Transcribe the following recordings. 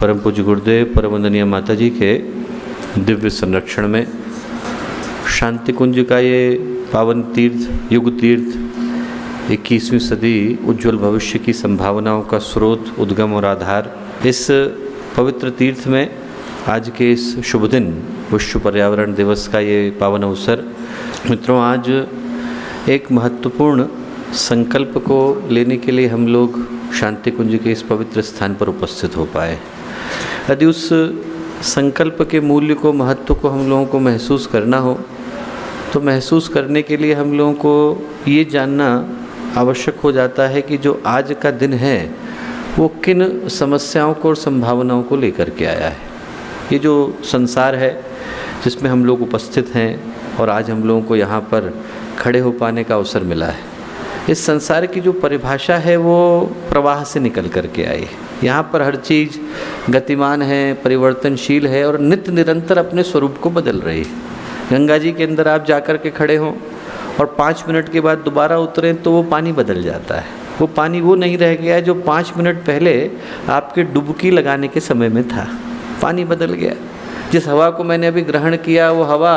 परम पूज्य गुरुदेव परम वंदनीय माता जी के दिव्य संरक्षण में शांति कुंज का ये पावन तीर्थ, युग तीर्थ, 21वीं सदी उज्जवल भविष्य की संभावनाओं का स्रोत, उद्गम और आधार, इस पवित्र तीर्थ में आज के इस शुभ दिन विश्व पर्यावरण दिवस का ये पावन अवसर। मित्रों, आज एक महत्वपूर्ण संकल्प को लेने के लिए हम लोग शांति कुंज के इस पवित्र स्थान पर उपस्थित हो पाए। यदि उस संकल्प के मूल्य को, महत्व को हम लोगों को महसूस करना हो तो महसूस करने के लिए हम लोगों को ये जानना आवश्यक हो जाता है कि जो आज का दिन है वो किन समस्याओं को और संभावनाओं को लेकर के आया है। ये जो संसार है जिसमें हम लोग उपस्थित हैं और आज हम लोगों को यहाँ पर खड़े हो पाने का अवसर मिला है, इस संसार की जो परिभाषा है वो प्रवाह से निकल कर के आई। यहाँ पर हर चीज़ गतिमान है, परिवर्तनशील है और नित्य निरंतर अपने स्वरूप को बदल रही है। गंगा जी के अंदर आप जाकर के खड़े हों और 5 मिनट के बाद दोबारा उतरें तो वो पानी बदल जाता है। वो पानी वो नहीं रह गया जो 5 मिनट पहले आपके डुबकी लगाने के समय में था। पानी बदल गया। जिस हवा को मैंने अभी ग्रहण किया वो हवा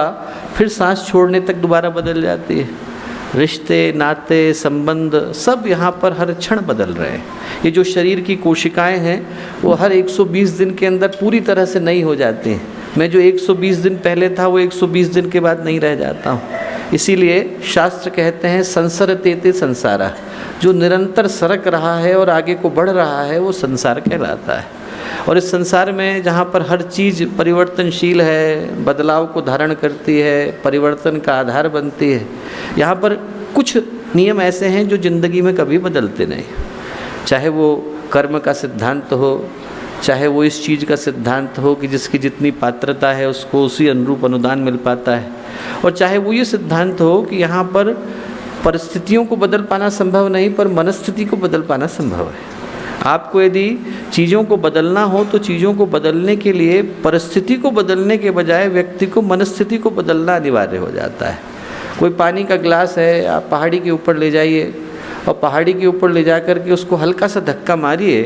फिर सांस छोड़ने तक दोबारा बदल जाती है। रिश्ते, नाते, संबंध सब यहाँ पर हर क्षण बदल रहे हैं। ये जो शरीर की कोशिकाएं हैं वो हर 120 दिन के अंदर पूरी तरह से नई हो जाती हैं। मैं जो 120 दिन पहले था वो 120 दिन के बाद नहीं रह जाता हूँ। इसीलिए शास्त्र कहते हैं संसरतेते संसारा, जो निरंतर सरक रहा है और आगे को बढ़ रहा है वो संसार कहलाता है। और इस संसार में जहाँ पर हर चीज़ परिवर्तनशील है, बदलाव को धारण करती है, परिवर्तन का आधार बनती है, यहाँ पर कुछ नियम ऐसे हैं जो ज़िंदगी में कभी बदलते नहीं। चाहे वो कर्म का सिद्धांत हो, चाहे वो इस चीज़ का सिद्धांत हो कि जिसकी जितनी पात्रता है उसको उसी अनुरूप अनुदान मिल पाता है, और चाहे वो ये सिद्धांत हो कि यहाँ पर परिस्थितियों को बदल पाना संभव नहीं पर मनस्थिति को बदल पाना संभव है। आपको यदि चीज़ों को बदलना हो तो चीज़ों को बदलने के लिए परिस्थिति को बदलने के बजाय व्यक्ति को मनस्थिति को बदलना अनिवार्य हो जाता है। कोई पानी का गिलास है, आप पहाड़ी के ऊपर ले जाइए और पहाड़ी के ऊपर ले जा कर के उसको हल्का सा धक्का मारिए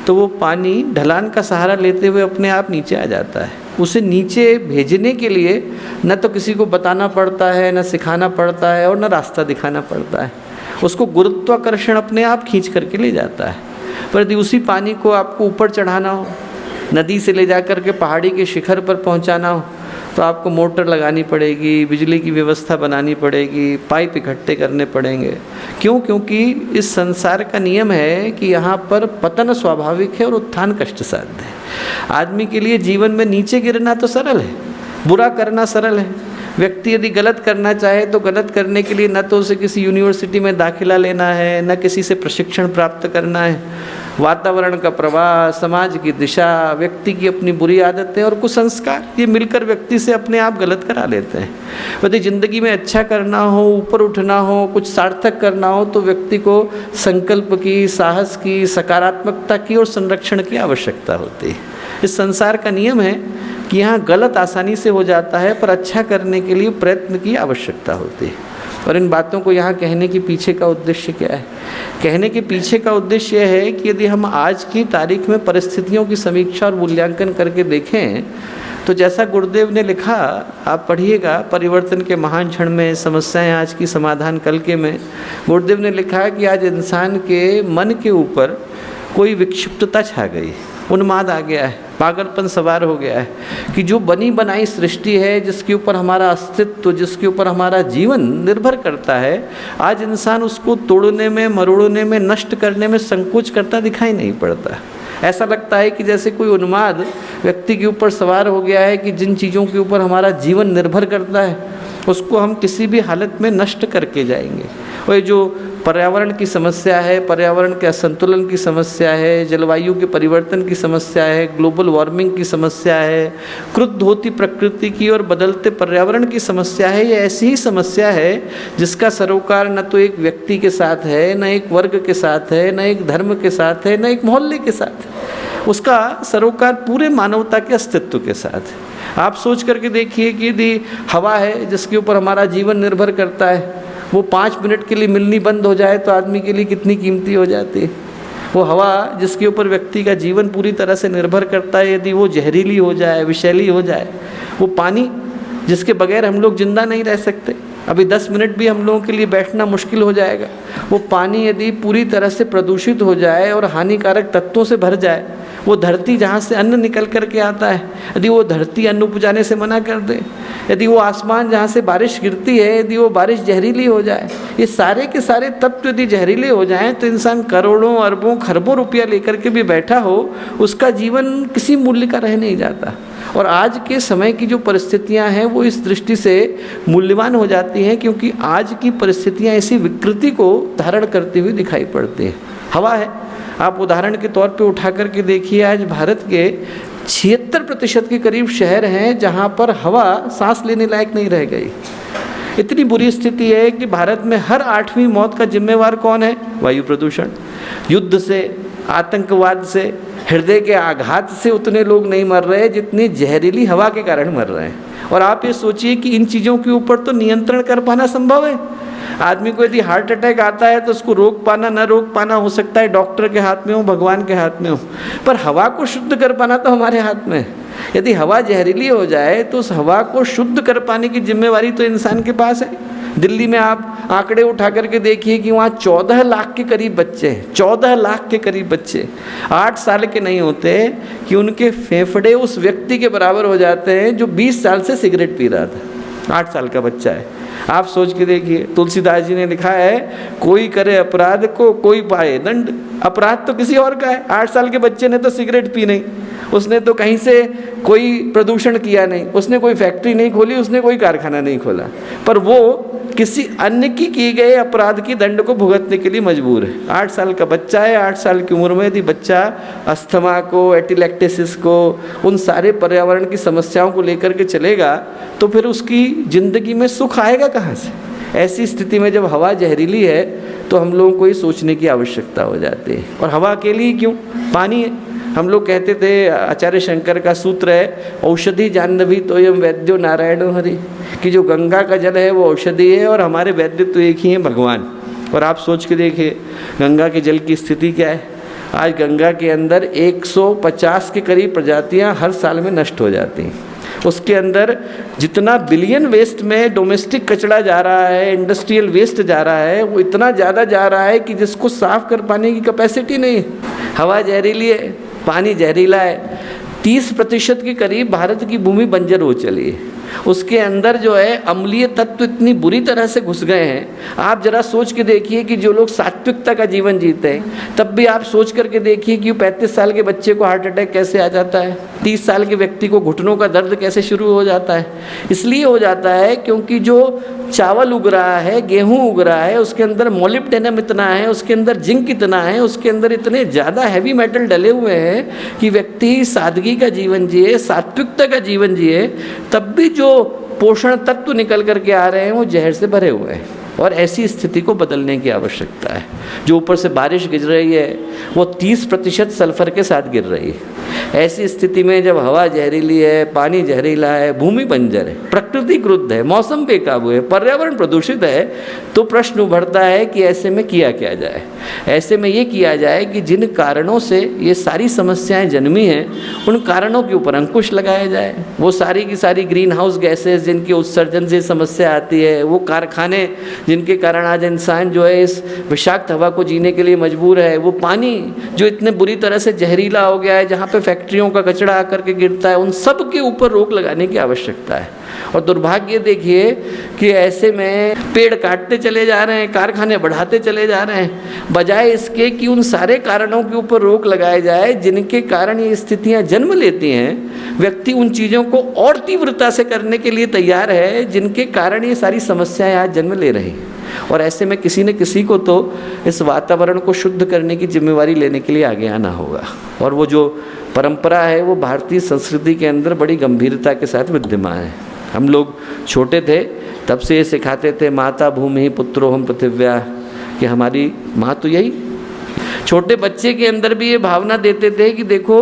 तो वो पानी ढलान का सहारा लेते हुए अपने आप नीचे आ जाता है। उसे नीचे भेजने के लिए न तो किसी को बताना पड़ता है, न सिखाना पड़ता है और न रास्ता दिखाना पड़ता है। उसको गुरुत्वाकर्षण अपने आप खींच करके ले जाता है। पर यदि उसी पानी को आपको ऊपर चढ़ाना हो, नदी से ले जा कर के पहाड़ी के शिखर पर पहुंचाना हो तो आपको मोटर लगानी पड़ेगी, बिजली की व्यवस्था बनानी पड़ेगी, पाइप इकट्ठे करने पड़ेंगे। क्यों? क्योंकि इस संसार का नियम है कि यहाँ पर पतन स्वाभाविक है और उत्थान कष्टसाध्य है। आदमी के लिए जीवन में नीचे गिरना तो सरल है, बुरा करना सरल है। व्यक्ति यदि गलत करना चाहे तो गलत करने के लिए न तो उसे किसी यूनिवर्सिटी में दाखिला लेना है, न किसी से प्रशिक्षण प्राप्त करना है। वातावरण का प्रवाह, समाज की दिशा, व्यक्ति की अपनी बुरी आदतें और कुसंस्कार, ये मिलकर व्यक्ति से अपने आप गलत करा लेते हैं। यदि ज़िंदगी में अच्छा करना हो, ऊपर उठना हो, कुछ सार्थक करना हो तो व्यक्ति को संकल्प की, साहस की, सकारात्मकता की और संरक्षण की आवश्यकता होती है। इस संसार का नियम है कि यहाँ गलत आसानी से हो जाता है पर अच्छा करने के लिए प्रयत्न की आवश्यकता होती है। और इन बातों को यहाँ कहने के पीछे का उद्देश्य क्या है? कहने के पीछे का उद्देश्य यह है कि यदि हम आज की तारीख में परिस्थितियों की समीक्षा और मूल्यांकन करके देखें तो जैसा गुरुदेव ने लिखा, आप पढ़िएगा, परिवर्तन के महान क्षण में समस्याएं आज की समाधान कल के में, गुरुदेव ने लिखा कि आज इंसान के मन के ऊपर कोई विक्षिप्तता छा गई, उन्माद आ गया है, पागलपन सवार हो गया है कि जो बनी बनाई सृष्टि है, जिसके ऊपर हमारा अस्तित्व, जिसके ऊपर हमारा जीवन निर्भर करता है, आज इंसान उसको तोड़ने में, मरोड़ने में, नष्ट करने में संकोच करता दिखाई नहीं पड़ता। ऐसा लगता है कि जैसे कोई उन्माद व्यक्ति के ऊपर सवार हो गया है कि जिन चीज़ों के ऊपर हमारा जीवन निर्भर करता है उसको हम किसी भी हालत में नष्ट करके जाएंगे। और ये जो पर्यावरण की समस्या है, पर्यावरण के असंतुलन की समस्या है, जलवायु के परिवर्तन की समस्या है, ग्लोबल वार्मिंग की समस्या है, क्रुद्ध होती प्रकृति की और बदलते पर्यावरण की समस्या है, ये ऐसी ही समस्या है जिसका सरोकार न तो एक व्यक्ति के साथ है, न एक वर्ग के साथ है, न एक धर्म के साथ है, न एक मोहल्ले के साथ है। उसका सरोकार पूरे मानवता के अस्तित्व के साथ है। आप सोच करके देखिए कि यदि हवा है जिसके ऊपर हमारा जीवन निर्भर करता है, वो 5 मिनट के लिए मिलनी बंद हो जाए तो आदमी के लिए कितनी कीमती हो जाती है। वो हवा जिसके ऊपर व्यक्ति का जीवन पूरी तरह से निर्भर करता है, यदि वो जहरीली हो जाए, विषैली हो जाए, वो पानी जिसके बगैर हम लोग जिंदा नहीं रह सकते, अभी 10 मिनट भी हम लोगों के लिए बैठना मुश्किल हो जाएगा, वो पानी यदि पूरी तरह से प्रदूषित हो जाए और हानिकारक तत्वों से भर जाए, वो धरती जहाँ से अन्न निकल कर के आता है, यदि वो धरती अन्न उपजाने से मना कर दे, यदि वो आसमान जहाँ से बारिश गिरती है, यदि वो बारिश जहरीली हो जाए, ये सारे के सारे तत्व यदि जहरीले हो जाएं, तो इंसान करोड़ों अरबों खरबों रुपया लेकर के भी बैठा हो, उसका जीवन किसी मूल्य का रह नहीं जाता। और आज के समय की जो परिस्थितियां हैं वो इस दृष्टि से मूल्यवान हो जाती हैं, क्योंकि आज की परिस्थितियां ऐसी विकृति को धारण करती हुई दिखाई पड़ती हैं। हवा है, आप उदाहरण के तौर पे उठा करके देखिए, आज भारत के 76% के करीब शहर हैं जहां पर हवा सांस लेने लायक नहीं रह गई। इतनी बुरी स्थिति है कि भारत में हर 8वीं मौत का जिम्मेवार कौन है? वायु प्रदूषण। युद्ध से, आतंकवाद से, हृदय के आघात से उतने लोग नहीं मर रहे जितनी जहरीली हवा के कारण मर रहे हैं। और आप ये सोचिए कि इन चीज़ों के ऊपर तो नियंत्रण कर पाना संभव है। आदमी को यदि हार्ट अटैक आता है तो उसको रोक पाना न रोक पाना हो सकता है डॉक्टर के हाथ में हो, भगवान के हाथ में हो, पर हवा को शुद्ध कर पाना तो हमारे हाथ में है। यदि हवा जहरीली हो जाए तो उस हवा को शुद्ध कर पाने की जिम्मेवारी तो इंसान के पास है। दिल्ली में आप आंकड़े उठा करके देखिए कि वहाँ 14 लाख के करीब बच्चे हैं, 14 लाख के करीब बच्चे 8 साल के नहीं होते कि उनके फेफड़े उस व्यक्ति के बराबर हो जाते हैं जो 20 साल से सिगरेट पी रहा था। 8 साल का बच्चा है, आप सोच के देखिए। तुलसीदास जी ने लिखा है, कोई करे अपराध को कोई पाए दंड। अपराध तो किसी और का है, 8 साल के बच्चे ने तो सिगरेट पी नहीं, उसने तो कहीं से कोई प्रदूषण किया नहीं, उसने कोई फैक्ट्री नहीं खोली, उसने कोई कारखाना नहीं खोला, पर वो किसी अन्य की किए गए अपराध की दंड को भुगतने के लिए मजबूर है। 8 साल का बच्चा है, 8 साल की उम्र में यदि बच्चा अस्थमा को, एटिलेक्टेसिस को, उन सारे पर्यावरण की समस्याओं को लेकर के चलेगा तो फिर उसकी ज़िंदगी में सुख आएगा कहाँ से? ऐसी स्थिति में जब हवा जहरीली है तो हम लोगों को ये सोचने की आवश्यकता हो जाती है। और हवा अकेली ही क्यों? पानी है। हम लोग कहते थे, आचार्य शंकर का सूत्र है, औषधि जाह्नवी तोयम वैद्यो नारायणो हरि, कि जो गंगा का जल है वो औषधि है और हमारे वैद्य तो एक ही हैं, भगवान। और आप सोच के देखिए गंगा के जल की स्थिति क्या है। आज गंगा के अंदर 150 के करीब प्रजातियां हर साल में नष्ट हो जाती हैं। उसके अंदर जितना बिलियन वेस्ट में डोमेस्टिक कचरा जा रहा है, इंडस्ट्रियल वेस्ट जा रहा है, वो इतना ज़्यादा जा रहा है कि जिसको साफ कर पाने की कैपेसिटी नहीं। हवा जहरीली है, पानी जहरीला है। 30% के करीब भारत की भूमि बंजर हो चली है। उसके अंदर जो है अम्लीय तत्व इतनी बुरी तरह से घुस गए हैं। आप जरा सोच के देखिए कि जो लोग सात्विकता का जीवन जीते हैं, तब भी आप सोच करके देखिए कि 35 साल के बच्चे को हार्ट अटैक कैसे आ जाता है, 30 साल के व्यक्ति को घुटनों का दर्द कैसे शुरू हो जाता है। इसलिए हो जाता है क्योंकि जो चावल उग रहा है, गेहूँ उग रहा है, उसके अंदर मोलिब्डेनम इतना है, उसके अंदर जिंक इतना है, उसके अंदर इतने ज़्यादा हैवी मेटल डले हुए हैं कि व्यक्ति सादगी का जीवन जिए, सात्विकता का जीवन जिए, तब भी जो पोषण तत्व निकल करके आ रहे हैं वो जहर से भरे हुए हैं। और ऐसी स्थिति को बदलने की आवश्यकता है। जो ऊपर से बारिश गिर रही है वो 30% सल्फर के साथ गिर रही है। ऐसी स्थिति में जब हवा जहरीली है, पानी जहरीला है, भूमि बंजर है, प्रकृति क्रुद्ध है, मौसम बेकाबू है, पर्यावरण प्रदूषित है, तो प्रश्न उभरता है कि ऐसे में किया क्या जाए। ऐसे में ये किया जाए कि जिन कारणों से ये सारी समस्याएं जन्मी हैं उन कारणों के ऊपर अंकुश लगाया जाए। वो सारी की सारी ग्रीन हाउस गैसेज जिनके उत्सर्जन से समस्या आती है, वो कारखाने जिनके कारण आज इंसान जो है इस विषाक्त हवा को जीने के लिए मजबूर है, वो पानी जो इतने बुरी तरह से जहरीला हो गया है, जहाँ पे फैक्ट्रियों का कचरा आकर के गिरता है, उन सब के ऊपर रोक लगाने की आवश्यकता है। और दुर्भाग्य देखिए कि ऐसे में पेड़ काटते चले जा रहे हैं, कारखाने बढ़ाते चले जा रहे हैं, बजाय इसके कि उन सारे कारणों के ऊपर रोक लगाए जाए जिनके कारण ये स्थितियां जन्म लेती हैं। व्यक्ति उन चीज़ों को और तीव्रता से करने के लिए तैयार है जिनके कारण ये सारी समस्याएं आज जन्म ले रही हैं। और ऐसे में किसी न किसी को तो इस वातावरण को शुद्ध करने की जिम्मेवारी लेने के लिए आगे आना होगा। और वो जो परंपरा है वो भारतीय संस्कृति के अंदर बड़ी गंभीरता के साथ विद्यमान है। हम लोग छोटे थे तब से ये सिखाते थे, माता भूमि पुत्रो हम पृथिव्या, कि हमारी माँ तो यही। छोटे बच्चे के अंदर भी ये भावना देते थे कि देखो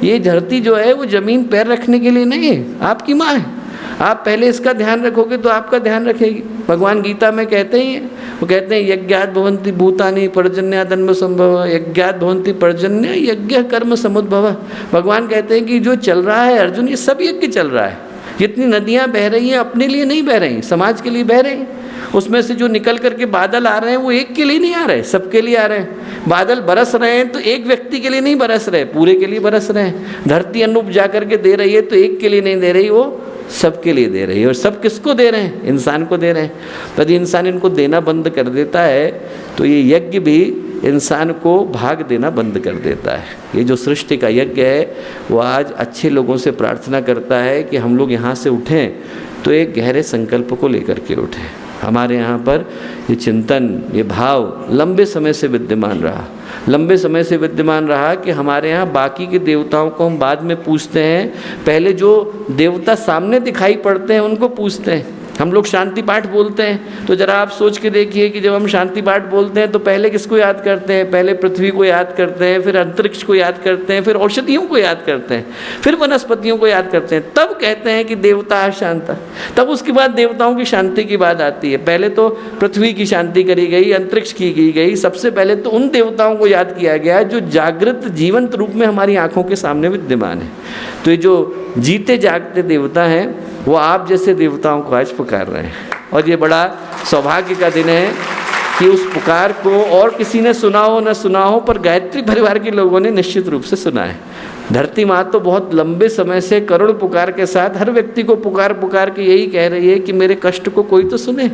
ये धरती जो है वो ज़मीन पैर रखने के लिए नहीं है, आपकी माँ है। आप पहले इसका ध्यान रखोगे तो आपका ध्यान रखेगी। भगवान गीता में कहते ही हैं, वो कहते हैं यज्ञात भवन्ति भूतानि पर्जन्यादन्म संभव, यज्ञात भवन्ति पर्जन्य यज्ञ कर्म समुद्भव। भगवान कहते हैं कि जो चल रहा है अर्जुन, ये सब यज्ञ चल रहा है। जितनी नदियाँ बह रही हैं अपने लिए नहीं बह रही, समाज के लिए बह रही हैं। उसमें से जो निकल करके बादल आ रहे हैं वो एक के लिए नहीं आ रहे, सबके लिए आ रहे हैं। बादल बरस रहे हैं तो एक व्यक्ति के लिए नहीं बरस रहे, पूरे के लिए बरस रहे हैं। धरती अन्न उपजा करके दे रही है तो एक के लिए नहीं दे रही, वो सबके लिए दे रही है। और सब किसको दे रहे हैं? इंसान को दे रहे हैं। तो यदि इंसान इनको देना बंद कर देता है तो ये यज्ञ भी इंसान को भाग देना बंद कर देता है। ये जो सृष्टि का यज्ञ है वो आज अच्छे लोगों से प्रार्थना करता है कि हम लोग यहाँ से उठें तो एक गहरे संकल्प को लेकर के उठें। हमारे यहाँ पर ये चिंतन, ये भाव लंबे समय से विद्यमान रहा, लंबे समय से विद्यमान रहा कि हमारे यहाँ बाकी के देवताओं को हम बाद में पूछते हैं, पहले जो देवता सामने दिखाई पड़ते हैं उनको पूछते हैं। हम लोग शांति पाठ बोलते हैं तो जरा आप सोच के देखिए कि जब हम शांति पाठ बोलते हैं तो पहले किसको याद करते हैं? पहले पृथ्वी को याद करते हैं, फिर अंतरिक्ष को याद करते हैं, फिर औषधियों को याद करते हैं, फिर वनस्पतियों को याद करते हैं, तब कहते हैं कि देवता शांता। तब उसके बाद देवताओं की शांति की बात आती है। पहले तो पृथ्वी की शांति करी गई, अंतरिक्ष की गई। सबसे पहले तो उन देवताओं को याद किया गया जो जागृत जीवंत रूप में हमारी आँखों के सामने विद्यमान है। तो ये जो जीते जागते देवता हैं वो आप जैसे देवताओं को आज पुकार रहे हैं। और ये बड़ा सौभाग्य का दिन है कि उस पुकार को और किसी ने सुना हो न सुना हो, पर गायत्री परिवार के लोगों ने निश्चित रूप से सुना है। धरती माँ तो बहुत लंबे समय से करुण पुकार के साथ हर व्यक्ति को पुकार पुकार के यही कह रही है कि मेरे कष्ट को कोई तो सुने।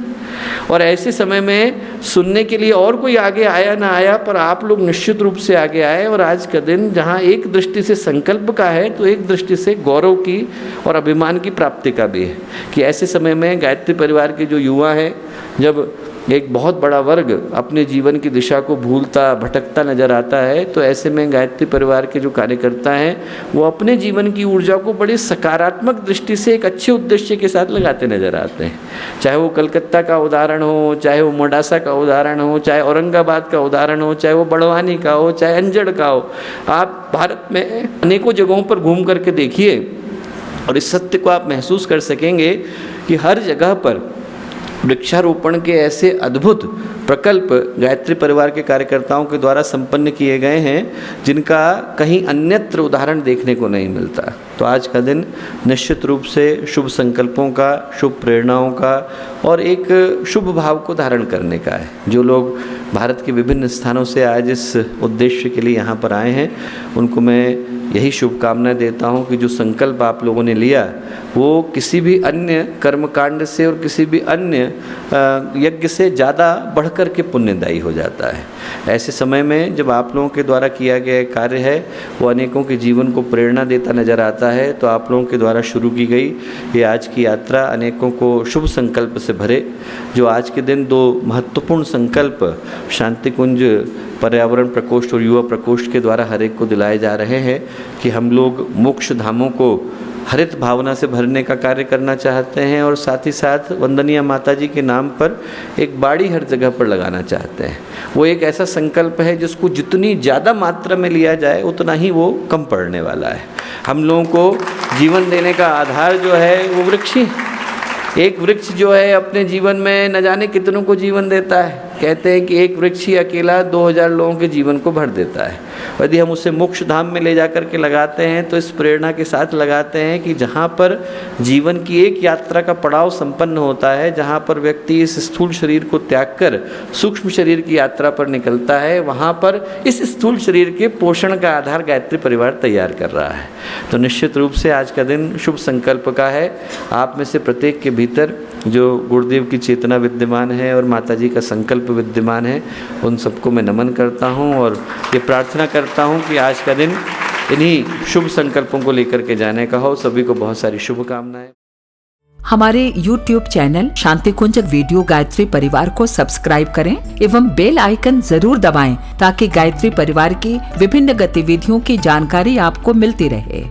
और ऐसे समय में सुनने के लिए और कोई आगे आया ना आया, पर आप लोग निश्चित रूप से आगे आए। और आज का दिन जहाँ एक दृष्टि से संकल्प का है तो एक दृष्टि से गौरव की और अभिमान की प्राप्ति का भी है कि ऐसे समय में गायत्री परिवार के जो युवा हैं, जब एक बहुत बड़ा वर्ग अपने जीवन की दिशा को भूलता भटकता नज़र आता है, तो ऐसे में गायत्री परिवार के जो कार्यकर्ता हैं वो अपने जीवन की ऊर्जा को बड़ी सकारात्मक दृष्टि से एक अच्छे उद्देश्य के साथ लगाते नज़र आते हैं। चाहे वो कलकत्ता का उदाहरण हो, चाहे वो मोडासा का उदाहरण हो, चाहे औरंगाबाद का उदाहरण हो, चाहे वो बड़वानी का हो, चाहे अंजड़ का हो। आप भारत में अनेकों जगहों पर घूम करके देखिए और इस सत्य को आप महसूस कर सकेंगे कि हर जगह पर वृक्षारोपण के ऐसे अद्भुत प्रकल्प गायत्री परिवार के कार्यकर्ताओं के द्वारा संपन्न किए गए हैं जिनका कहीं अन्यत्र उदाहरण देखने को नहीं मिलता। तो आज का दिन निश्चित रूप से शुभ संकल्पों का, शुभ प्रेरणाओं का और एक शुभ भाव को धारण करने का है। जो लोग भारत के विभिन्न स्थानों से आज इस उद्देश्य के लिए यहाँ पर आए हैं उनको मैं यही शुभकामनाएं देता हूँ कि जो संकल्प आप लोगों ने लिया वो किसी भी अन्य कर्मकांड से और किसी भी अन्य यज्ञ से ज़्यादा बढ़कर के पुण्यदायी हो जाता है। ऐसे समय में जब आप लोगों के द्वारा किया गया कार्य है वो अनेकों के जीवन को प्रेरणा देता नज़र आता है। तो आप लोगों के द्वारा शुरू की गई ये आज की यात्रा अनेकों को शुभ संकल्प से भरे। जो आज के दिन दो महत्वपूर्ण संकल्प शांति कुंज पर्यावरण प्रकोष्ठ और युवा प्रकोष्ठ के द्वारा हर एक को दिलाए जा रहे हैं कि हम लोग मोक्ष धामों को हरित भावना से भरने का कार्य करना चाहते हैं और साथ ही साथ वंदनीय माता जी के नाम पर एक बाड़ी हर जगह पर लगाना चाहते हैं। वो एक ऐसा संकल्प है जिसको जितनी ज़्यादा मात्रा में लिया जाए उतना ही वो कम पड़ने वाला है। हम लोगों को जीवन देने का आधार जो है वो वृक्ष ही। एक वृक्ष जो है अपने जीवन में न जाने कितनों को जीवन देता है। कहते हैं कि एक वृक्ष ही अकेला 2000 लोगों के जीवन को भर देता है। यदि हम उसे मोक्ष धाम में ले जा कर के लगाते हैं तो इस प्रेरणा के साथ लगाते हैं कि जहाँ पर जीवन की एक यात्रा का पड़ाव संपन्न होता है, जहाँ पर व्यक्ति इस स्थूल शरीर को त्याग कर सूक्ष्म शरीर की यात्रा पर निकलता है, वहाँ पर इस स्थूल शरीर के पोषण का आधार गायत्री परिवार तैयार कर रहा है। तो निश्चित रूप से आज का दिन शुभ संकल्प का है। आप में से प्रत्येक के भीतर जो गुरुदेव की चेतना विद्यमान है और माता जी का संकल्प विद्यमान है, उन सबको मैं नमन करता हूँ और ये प्रार्थना करता हूँ कि आज का दिन इन्हीं शुभ संकल्पों को लेकर के जाने का हो। सभी को बहुत सारी शुभकामनाएं। हमारे YouTube चैनल शांति कुंज वीडियो गायत्री परिवार को सब्सक्राइब करें एवं बेल आइकन जरूर दबाएं ताकि गायत्री परिवार की विभिन्न गतिविधियों की जानकारी आपको मिलती रहे।